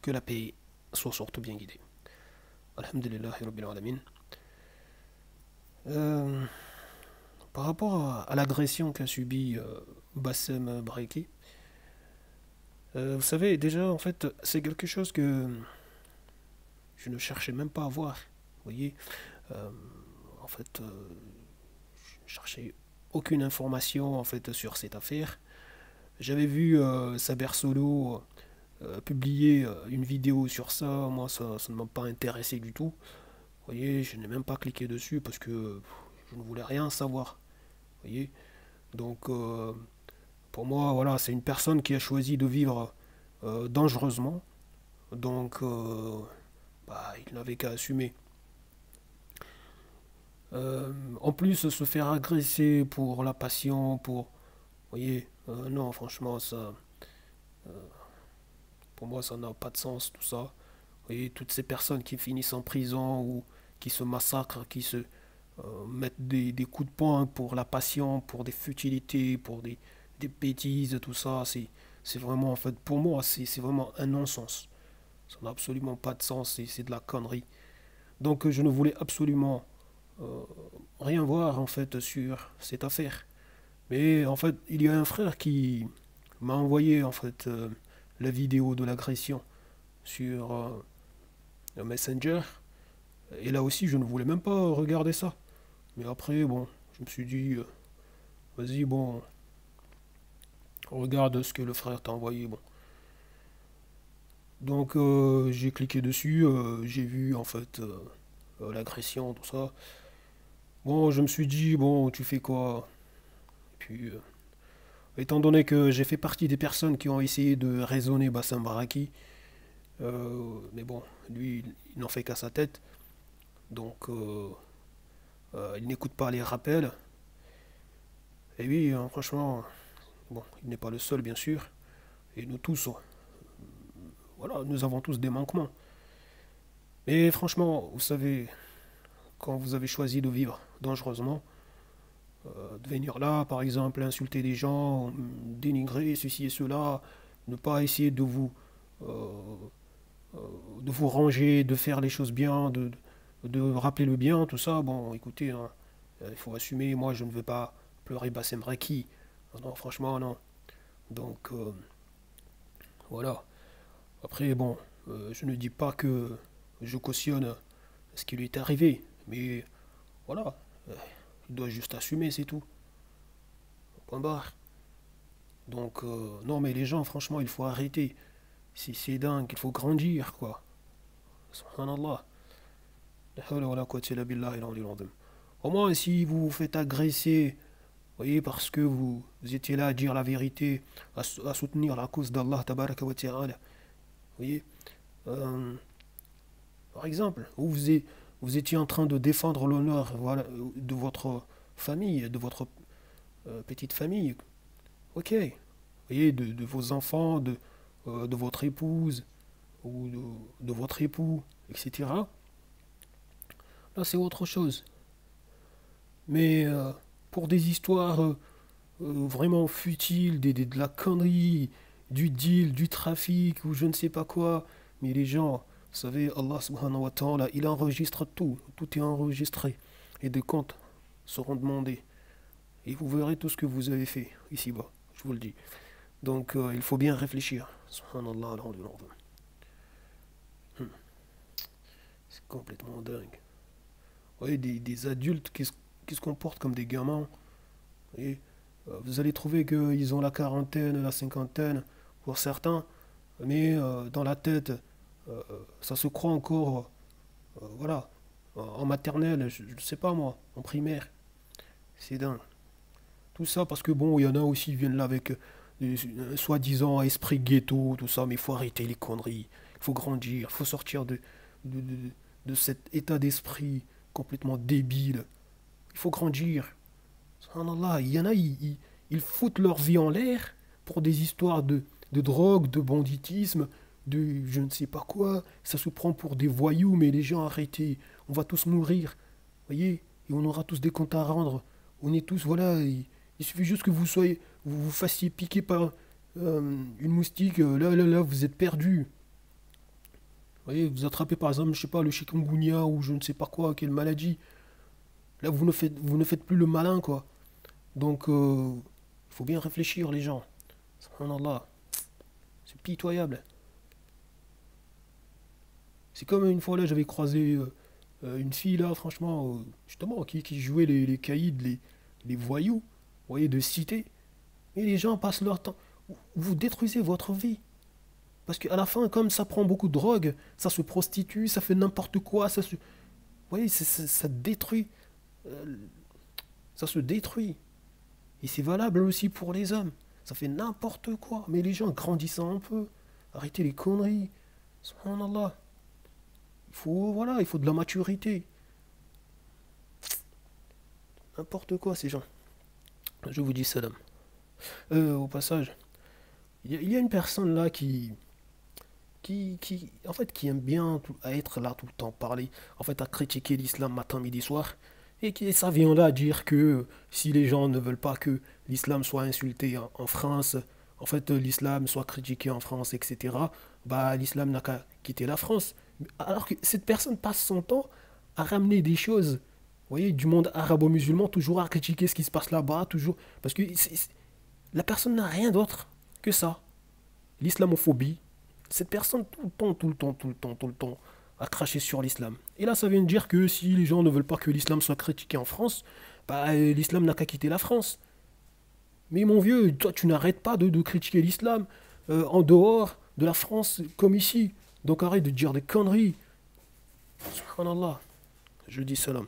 que la paix soit surtout bien guidée. Alhamdulillah Rabbil Alamin. Euh, Par rapport à l'agression qu'a subi Bassem Braiki, vous savez, déjà, en fait, c'est quelque chose que je ne cherchais même pas à voir. Vous voyez, Euh, en fait, je ne cherchais aucune information en fait sur cette affaire. J'avais vu Saber Solo publier une vidéo sur ça. Moi, ça ne m'a pas intéressé du tout. Vous voyez, je n'ai même pas cliqué dessus parce que je ne voulais rien savoir. Vous voyez, donc pour moi, voilà, c'est une personne qui a choisi de vivre dangereusement. Donc, bah, il n'avait qu'à assumer. En plus, se faire agresser pour la passion, pour... Vous voyez, non, franchement, ça, pour moi, ça n'a pas de sens, tout ça. Vous voyez, toutes ces personnes qui finissent en prison ou qui se massacrent, qui se mettent des coups de poing pour la passion, pour des futilités, pour des bêtises, tout ça, c'est vraiment, en fait, pour moi, c'est vraiment un non-sens. Ça n'a absolument pas de sens, c'est de la connerie. Donc, je ne voulais absolument euh, rien voir, en fait, sur cette affaire. Mais, en fait, il y a un frère qui m'a envoyé, en fait, la vidéo de l'agression sur le Messenger. Et là aussi, je ne voulais même pas regarder ça. Mais après, bon, je me suis dit, vas-y, bon, regarde ce que le frère t'a envoyé. Bon. Donc, j'ai cliqué dessus, j'ai vu en fait l'agression, tout ça. Bon, je me suis dit, bon, tu fais quoi? Et puis, étant donné que j'ai fait partie des personnes qui ont essayé de raisonner Bassam Baraki, mais bon, lui, il n'en fait qu'à sa tête. Donc, il n'écoute pas les rappels. Et oui, hein, franchement, bon, il n'est pas le seul, bien sûr. Et nous tous, voilà, nous avons tous des manquements. Mais franchement, vous savez, quand vous avez choisi de vivre dangereusement, de venir là, par exemple, insulter des gens, dénigrer ceci et cela, ne pas essayer euh, de vous ranger, de faire les choses bien, de rappeler le bien, tout ça, bon, écoutez, hein, il faut assumer, moi je ne veux pas pleurer Bassem Raki. Non, franchement, non. Donc, voilà. Après, bon, je ne dis pas que je cautionne ce qui lui est arrivé, mais voilà, il doit juste assumer, c'est tout. Point barre. Donc, non, mais les gens, franchement, il faut arrêter. C'est dingue, il faut grandir, quoi. Subhanallah. La hawla wa la quwwata illa billahi al-aliyyil azim. Au moins, si vous vous faites agresser, vous voyez, parce que vous étiez là à dire la vérité, à soutenir la cause d'Allah, tabaraka wa ta'ala, vous voyez, euh, par exemple, vous étiez en train de défendre l'honneur voilà, de votre famille, de votre petite famille, ok, vous voyez, de vos enfants, de votre épouse ou de votre époux, etc. Là, c'est autre chose. Mais pour des histoires vraiment futiles, de la connerie, du deal, du trafic ou je ne sais pas quoi, mais les gens, vous savez, Allah subhanahu wa ta'ala, il enregistre tout, tout est enregistré et des comptes seront demandés. Et vous verrez tout ce que vous avez fait ici-bas, je vous le dis. Donc il faut bien réfléchir. Subhanallah, alhamdulillah. C'est complètement dingue. Vous voyez, des adultes qui se comportent comme des gamins. Et vous allez trouver qu'ils ont la quarantaine, la cinquantaine, pour certains, mais dans la tête, euh, ça se croit encore, voilà, en maternelle, je ne sais pas moi, en primaire. C'est dingue. Tout ça parce que bon, il y en a aussi qui viennent là avec un soi-disant esprit ghetto, tout ça, mais il faut arrêter les conneries. Il faut grandir, il faut sortir de, de- de cet état d'esprit complètement débile. Il faut grandir. Subhanallah, il y en a, ils foutent leur vie en l'air pour des histoires de drogue, de banditisme, de je ne sais pas quoi. Ça se prend pour des voyous, mais les gens arrêtez. On va tous mourir. Voyez? Et on aura tous des comptes à rendre. On est tous, voilà. Il suffit juste que vous vous fassiez piquer par une moustique. Là, vous êtes perdus. voyez, vous attrapez par exemple, je sais pas, le chikungunya ou je ne sais pas quoi, quelle maladie. Là, vous ne faites plus le malin, quoi. Donc, il faut bien réfléchir, les gens. Subhanallah, c'est pitoyable. C'est comme une fois là, j'avais croisé une fille là, franchement, justement, qui jouait les caïds, les voyous, vous voyez, de cité. Et les gens passent leur temps. Vous détruisez votre vie. Parce qu'à la fin, comme ça prend beaucoup de drogue, ça se prostitue, ça fait n'importe quoi, Vous voyez, ça détruit. euh, Ça se détruit. Et c'est valable aussi pour les hommes. Ça fait n'importe quoi. Mais les gens grandissant un peu. Arrêtez les conneries. Subhanallah. Voilà, il faut de la maturité. N'importe quoi, ces gens. Je vous dis salam. Au passage, il y a une personne là en fait, qui aime bien à être là tout le temps, parler, en fait, à critiquer l'islam matin, midi, soir. Et qui ça vient là dire que si les gens ne veulent pas que l'islam soit insulté en France, en fait, l'islam soit critiqué en France, etc., bah, l'islam n'a qu'à quitter la France. Alors que cette personne passe son temps à ramener des choses, vous voyez, du monde arabo-musulman, toujours à critiquer ce qui se passe là-bas, toujours. Parce que la personne n'a rien d'autre que ça. L'islamophobie. Cette personne, tout le temps, tout le temps, tout le temps, tout le temps, a craché sur l'islam. Et là, ça vient de dire que si les gens ne veulent pas que l'islam soit critiqué en France, bah, l'islam n'a qu'à quitter la France. Mais mon vieux, toi, tu n'arrêtes pas de critiquer l'islam en dehors de la France comme ici. Donc arrête de dire des conneries. Subhanallah. Je dis salam.